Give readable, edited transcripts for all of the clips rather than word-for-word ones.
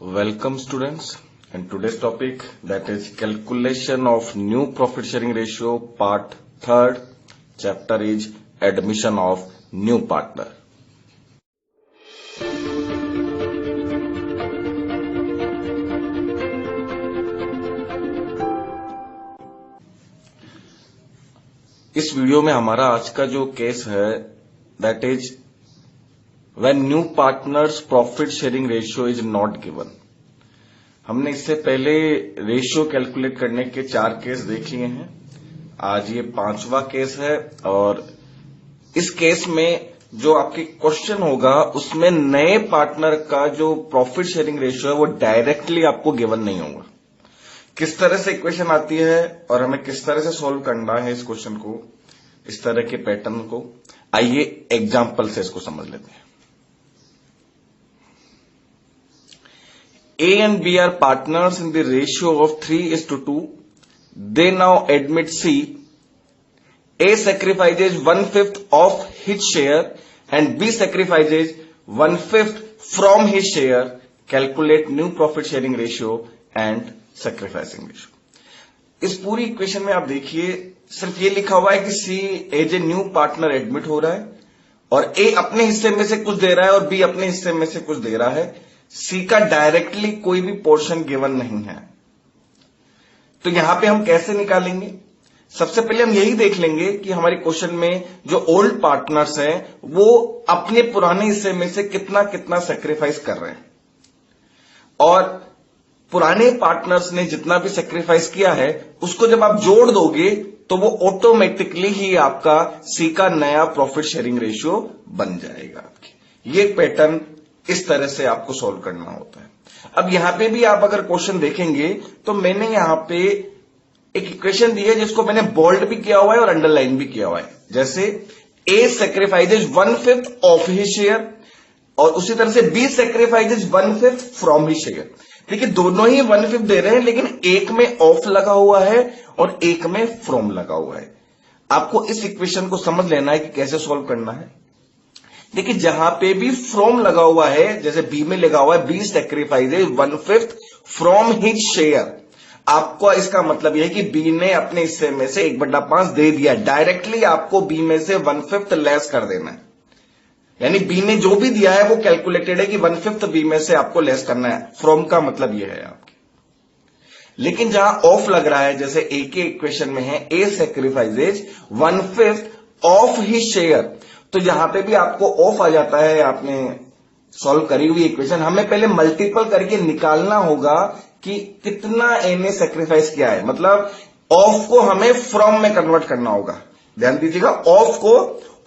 Welcome students, and today's topic, that is calculation of new profit sharing ratio, part 3rd, chapter is admission of new partner. इस video में हमारा आज का जो case है, that is when new partners profit sharing ratio is not given. हमने इससे पहले रेशियो कैलकुलेट करने के 4 केस देख लिए हैं. आज ये 5वां केस है और इस केस में जो आपकी क्वेश्चन होगा उसमें नए पार्टनर का जो प्रॉफिट शेयरिंग रेशियो है वो डायरेक्टली आपको गिवन नहीं होगा. किस तरह से इक्वेशन आती है और हमें किस तरह से सॉल्व करना है इस क्वेश्चन को, इस तरह के पैटर्न को, आइए एग्जाम्पल से इसको समझ लेते हैं. A and B are partners in the ratio of 3:2. They now admit C. A sacrifices 1/5 of his share and B sacrifices 1/5 from his share. Calculate new profit sharing ratio and sacrificing ratio. इस पूरी equation में आप देखिए सिर्फ ये लिखा हुआ है कि C as a new partner admit हो रहा है और A अपने हिस्से में से कुछ दे रहा है और B अपने हिस्से में से कुछ दे रहा है. सी का डायरेक्टली कोई भी पोर्शन गिवन नहीं है. तो यहां पे हम कैसे निकालेंगे? सबसे पहले हम यही देख लेंगे कि हमारे क्वेश्चन में जो ओल्ड पार्टनर्स हैं वो अपने पुराने हिस्से में से कितना कितना सेक्रीफाइस कर रहे हैं और पुराने पार्टनर्स ने जितना भी सेक्रीफाइस किया है उसको जब आप जोड़ दोगे तो वो ऑटोमेटिकली ही आपका सी का नया प्रॉफिट शेयरिंग रेशियो बन जाएगा. आपकी ये पैटर्न इस तरह से आपको सॉल्व करना होता है. अब यहां पे भी आप अगर क्वेश्चन देखेंगे तो मैंने यहां पे एक इक्वेशन दी है जिसको मैंने बोल्ड भी किया हुआ है और अंडरलाइन भी किया हुआ है. जैसे A sacrifices 1/5 of his share और उसी तरह से B sacrifices 1/5 from his share. देखिए दोनों ही 1/5 दे रहे हैं लेकिन एक में ऑफ लगा हुआ है और एक में फ्रॉम लगा हुआ है. आपको इस इक्वेशन को समझ लेना है कि कैसे सॉल्व करना है. देखिए जहां पे भी फ्रॉम लगा हुआ है, जैसे बी में लगा हुआ है B sacrifices 1/5 from his share, आपको इसका मतलब यह है कि बी ने अपने हिस्से में से 1/5 दे दिया. डायरेक्टली आपको बी में से 1/5 लेस कर देना है. यानी बी ने जो भी दिया है वो कैलकुलेटेड है कि 1/5 बी में से आपको लेस करना है. फ्रॉम का मतलब यह है आपकी. लेकिन जहां ऑफ लग रहा है, जैसे ए के इक्वेशन में है ए सेक्रीफाइजेज 1/5 ऑफ हिज शेयर, तो यहां पे भी आपको ऑफ आ जाता है. आपने सॉल्व करी हुई इक्वेशन, हमें पहले मल्टीपल करके निकालना होगा कि कितना ए ने सेक्रीफाइस किया है. मतलब ऑफ को हमें फ्रॉम में कन्वर्ट करना होगा. ध्यान दीजिएगा, ऑफ को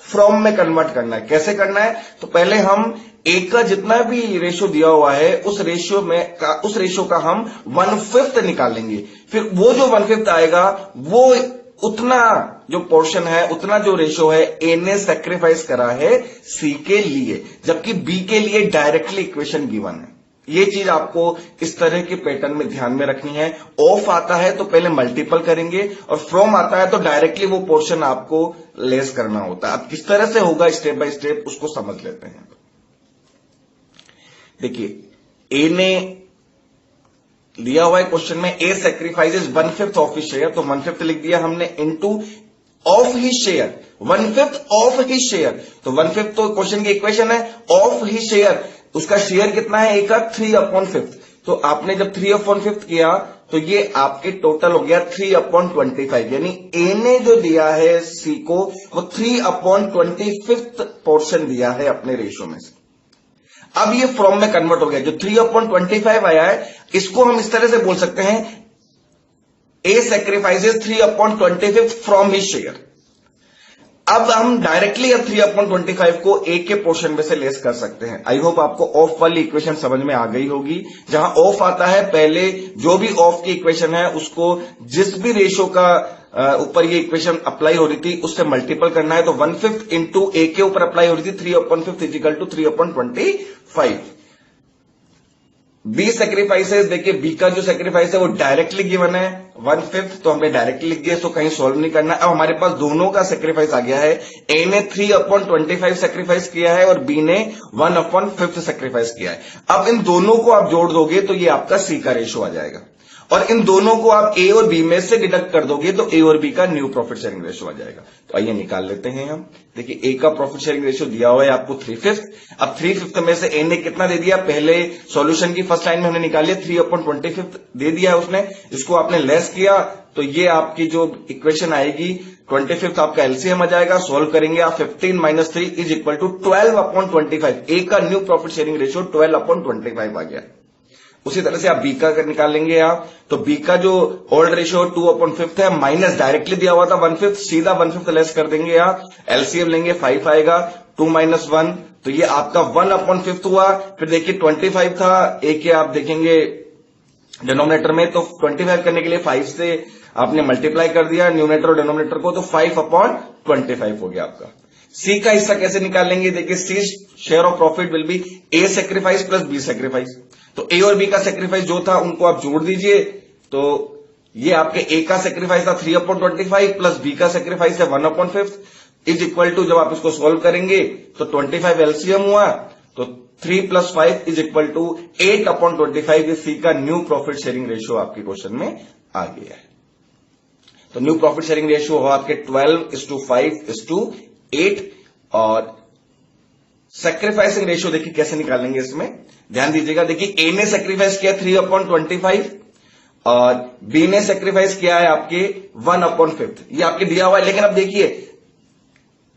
फ्रॉम में कन्वर्ट करना है. कैसे करना है? तो पहले हम ए का जितना भी रेशियो दिया हुआ है उस रेशियो का हम 1/5 निकालेंगे. फिर वो जो 1/5 आएगा वो उतना जो पोर्शन है, उतना जो रेशियो है ए ने सेक्रीफाइस करा है सी के लिए, जबकि बी के लिए डायरेक्टली इक्वेशन गिवन है. ये चीज आपको इस तरह के पैटर्न में ध्यान में रखनी है. ऑफ आता है तो पहले मल्टीपल करेंगे और फ्रॉम आता है तो डायरेक्टली वो पोर्शन आपको लेस करना होता है. अब किस तरह से होगा स्टेप बाय स्टेप उसको समझ लेते हैं. देखिए ए ने दिया हुआ है क्वेश्चन में ए सेक्रीफाइजेज 1/5 ऑफ हिज शेयर, तो 1/5 लिख दिया हमने into of his share, 1/5 of his share. तो 1/5 तो क्वेश्चन की इक्वेशन है. ऑफ हिज शेयर, उसका शेयर कितना है ए का? 3/5. तो आपने जब 3/5 किया तो ये आपके टोटल हो गया 3/25. यानी ए ने जो दिया है सी को वो 3/25 पोर्शन दिया है अपने रेशियो में से. अब ये फ्रॉम में कन्वर्ट हो गया. जो 3/25 आया है इसको हम इस तरह से बोल सकते हैं ए सेक्रीफाइसेज 3/25 फ्रॉम हिज शेयर. अब हम डायरेक्टली 3/25 को ए के पोर्शन में से लेस कर सकते हैं. आई होप आपको ऑफ वाली इक्वेशन समझ में आ गई होगी. जहां ऑफ आता है पहले जो भी ऑफ की इक्वेशन है उसको जिस भी रेशियो का ऊपर ये इक्वेशन अप्लाई हो रही थी उससे मल्टीपल करना है. तो 1/5 इंटू ए के ऊपर अप्लाई हो रही थी 3/5 इजिकल टू 3/25. बी सेक्रीफाइसेस, देखिए बी का जो सेक्रीफाइस है वो डायरेक्टली गिवन है 1/5, तो हमने डायरेक्टली लिख दिया, इसको कहीं सॉल्व नहीं करना। अब हमारे पास दोनों का सेक्रीफाइस आ गया है। ए ने 3/25 सेक्रीफाइस किया है और बी ने 1/5 सेक्रीफाइस किया है। अब इन दोनों को आप जोड़ दोगे तो ये आपका सी का रेशो आ जाएगा, और इन दोनों को आप ए और बी में से डिडक्ट कर दोगे तो ए और बी का न्यू प्रॉफिट शेयरिंग रेशो आ जाएगा। तो आइए निकाल लेते हैं हम। देखिए ए का प्रॉफिट शेयरिंग रेशो दिया हुआ है आपको 3/5। अब 3/5 में से ए ने कितना दे दिया, पहले सॉल्यूशन की फर्स्ट लाइन में हमने निकाल लिया 3/25 दे दिया है उसने, इसको आपने लेस किया तो ये आपकी जो इक्वेशन आएगी 25 आपका एलसीएम आ जाएगा। सॉल्व करेंगे आप 15 - 3 इज इक्वल टू 12/25। ए का न्यू प्रॉफिट शेयरिंग रेशो 12/25 आ गया। उसी तरह से आप बी का निकालेंगे आप, तो बी का जो ओल्ड रेशियो 2/5 है, माइनस डायरेक्टली दिया हुआ था 1/5, सीधा 1/5 लेस कर देंगे आप, एलसीएम लेंगे 5 आएगा, 2 - 1 तो ये आपका 1/5 हुआ। फिर देखिए 25 था, ए के आप देखेंगे डिनोमिनेटर में, तो 25 करने के लिए 5 से आपने मल्टीप्लाई कर दिया न्यूमिनेटर और डिनोमिनेटर को, तो 5/25 हो गया आपका। सी का हिस्सा कैसे निकालेंगे, देखिए C share of profit will be A sacrifice plus B sacrifice. तो ए और बी का सेक्रीफाइस जो था उनको आप जोड़ दीजिए, तो ये आपके ए का सेक्रीफाइस था 3/25 प्लस बी का सेक्रीफाइस है 1/5 इज इक्वल टू, जब आप इसको सॉल्व करेंगे तो 25 एलसीएम हुआ, तो 3 + 5 इज इक्वल टू 8/25। सी का न्यू प्रॉफिट शेयरिंग रेशियो आपके क्वेश्चन में आ गया है। तो न्यू प्रॉफिट शेयरिंग रेशियो हो आपके 12:5:8। और सेक्रीफाइसिंग रेशियो देखिए कैसे निकालेंगे, इसमें ध्यान दीजिएगा। देखिए ए ने सेक्रीफाइस किया 3/25 और बी ने सेक्रीफाइस किया है आपके 1/5, ये आपके दिया हुआ है। लेकिन अब देखिए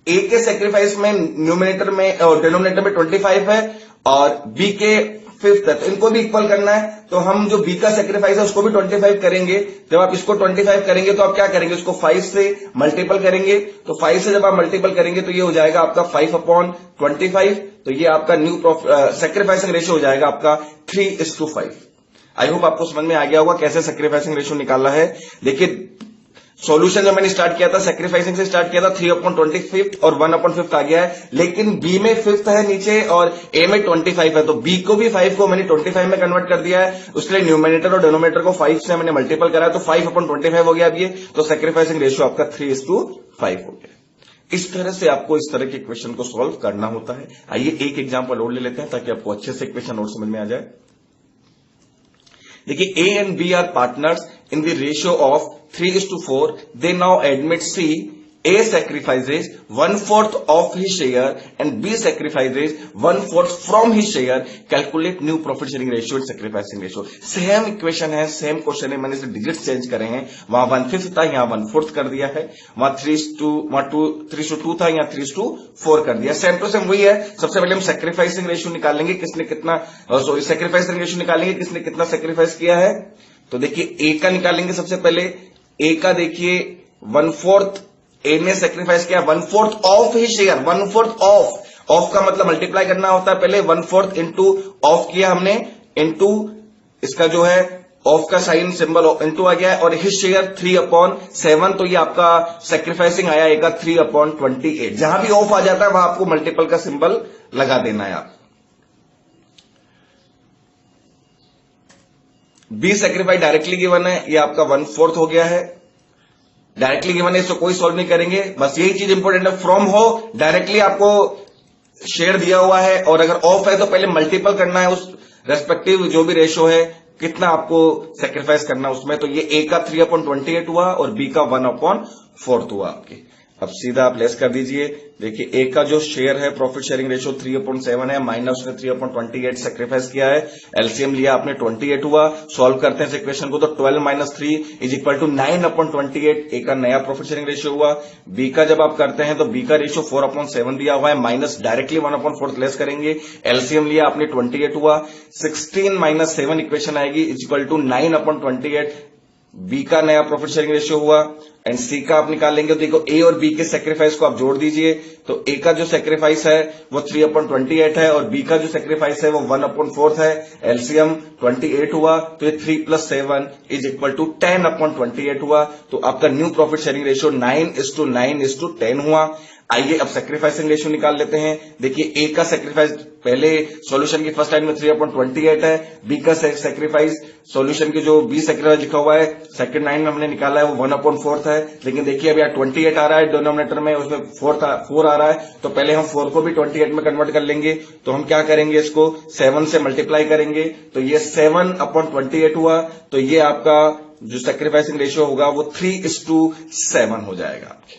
ए के सेक्रीफाइस में न्यूमिनेटर में और डिनोमिनेटर में 25 है और बी के 5 है, तो इनको भी इक्वल करना है। तो हम जो बी का सेक्रीफाइस है उसको भी 25 करेंगे। जब आप इसको 25 करेंगे तो आप क्या करेंगे, इसको 5 से मल्टीपल करेंगे, तो 5 से जब आप मल्टीपल करेंगे तो ये हो जाएगा आपका 5/25। तो ये आपका न्यू सेक्रीफाइसिंग रेशियो हो जाएगा आपका 3:5। आई होप आपको समझ में आ गया होगा कैसे सेक्रीफाइसिंग रेशियो निकालना है। देखिए सॉल्यूशन जो मैंने स्टार्ट किया था सेक्रीफाइसिंग से स्टार्ट किया था, 3/25 और 1/5 आ गया है, लेकिन बी में 5 है नीचे और ए में 25 है, तो बी को भी 5 को मैंने 25 में कन्वर्ट कर दिया है। उसके लिए न्यूमिनेटर और डिनोमिनेटर को 5 से मैंने मल्टीपल करा है, तो 5/25 हो गया अब ये, तो सेक्रीफाइसिंग रेशियो आपका 3:5 हो गया। इस तरह से आपको इस तरह के इक्वेशन को सॉल्व करना होता है। आइए एक एग्जाम्पल और ले लेते हैं ताकि आपको अच्छे से इक्वेशन और समझ में आ जाए। देखिए A and B are partners in the ratio of 3:4. They now admit C. A sacrifices 1/4 of his share and B sacrifices 1/4 from his share. Calculate new profit sharing ratio and sacrificing ratio. Same equation है, same question है, मैंने इसे digit change करे हैं। वहां 1/5 था, यहां 1/4 कर दिया है। वहां 3:2 था, यहां 3:4 कर दिया। सेम टू सेम वही है। सबसे पहले हम सेक्रीफाइसिंग रेशियो निकालेंगे, किसने कितना सेक्रीफाइसिंग रेशियो निकालेंगे, किसने कितना सेक्रीफाइस किया है। तो देखिए ए का निकालेंगे सबसे पहले। ए का देखिए 1/4 ए ने सेक्रीफाइस किया 1/4 ऑफ ही शेयर, 1/4 ऑफ का मतलब मल्टीप्लाई करना होता है, पहले 1/4 इंटू ऑफ किया हमने, इंटू इसका जो है ऑफ का साइन सिंबल इंटू आ गया है, और हिज शेयर 3/7, तो ये आपका सेक्रीफाइसिंग आया एक 3/28। जहां भी ऑफ आ जाता है वहां आपको मल्टीपल का सिंबल लगा देना है आप। बी सेक्रीफाइस डायरेक्टली गिवन है, ये आपका 1/4 हो गया है, डायरेक्टली गिवन है, इसको कोई सॉल्व नहीं करेंगे। बस यही चीज इंपॉर्टेंट है, फ्रॉम हो डायरेक्टली आपको शेयर दिया हुआ है, और अगर ऑफ है तो पहले मल्टीपल करना है उस रेस्पेक्टिव जो भी रेशो है, कितना आपको सेक्रीफाइस करना है उसमें। तो ये ए का 3/28 हुआ और बी का 1/4 हुआ आपके। अब सीधा आप लेस कर दीजिए। देखिए ए का जो शेयर है प्रॉफिट शेयरिंग रेशियो 3/7 है, माइनस उसने 3/28 सेक्रीफाइस किया है, एलसीएम लिया आपने 28 हुआ। सॉल्व करते हैं इस इक्वेशन को, तो 12 - 3 इज इक्वल टू 9/28। ए का नया प्रॉफिट शेयरिंग रेशियो हुआ। बी का जब आप करते हैं तो बी का रेशियो 4/7 दिया हुआ है, माइनस डायरेक्टली 1/4 लेस करेंगे, एलसीएम लिया आपने 28 हुआ। 16 - 7 इक्वेशन आएगी इज इक्वल टू 9/28। बी का नया प्रॉफिट शेयरिंग रेशियो हुआ एंड सी का आप निकालेंगे। तो देखो ए और बी के सेक्रीफाइस को आप जोड़ दीजिए, तो ए का जो सेक्रीफाइस है वो 3/28 है और बी का जो सेक्रीफाइस है वो 1/4 है, एलसीएम 28 हुआ, तो ये 3 + 7 इज इक्वल टू 10/28 हुआ। तो आपका न्यू प्रॉफिट शेयरिंग रेशियो 9:9:10 हुआ। आइए अब सेक्रीफाइसिंग रेशियो निकाल लेते हैं। देखिए ए का सेक्रीफाइस पहले सॉल्यूशन की फर्स्ट लाइन में 3/28 है, बी का सेक्रीफाइस सॉल्यूशन की जो बी सेक्रीफाइस लिखा हुआ है सेकंड लाइन में हमने निकाला है वो 1/4 है, लेकिन देखिए अब यहाँ 28 आ रहा है डिनोमिनेटर में, उसमें 4 आ रहा है, तो पहले हम 4 को भी 28 में कन्वर्ट कर लेंगे। तो हम क्या करेंगे, इसको 7 से मल्टीप्लाई करेंगे, तो ये 7/28 हुआ, तो ये आपका जो सेक्रीफाइसिंग रेशियो होगा वो 3:7 हो जाएगा आपके।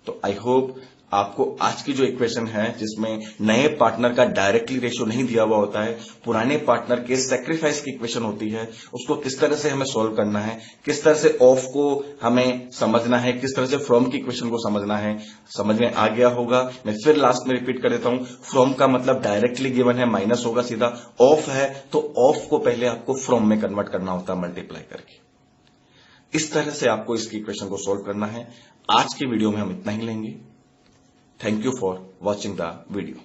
तो आई होप आपको आज की जो इक्वेशन है जिसमें नए पार्टनर का डायरेक्टली रेशियो नहीं दिया हुआ होता है, पुराने पार्टनर के सेक्रीफाइस की इक्वेशन होती है, उसको किस तरह से हमें सॉल्व करना है, किस तरह से ऑफ को हमें समझना है, किस तरह से फ्रॉम की इक्वेशन को समझना है, समझ में आ गया होगा। मैं फिर लास्ट में रिपीट कर देता हूं, फ्रॉम का मतलब डायरेक्टली गिवन है, माइनस होगा सीधा, ऑफ है तो ऑफ को पहले आपको फ्रॉम में कन्वर्ट करना होता है मल्टीप्लाई करके। इस तरह से आपको इसकी इक्वेशन को सॉल्व करना है। आज की वीडियो में हम इतना ही लेंगे। Thank you for watching the video.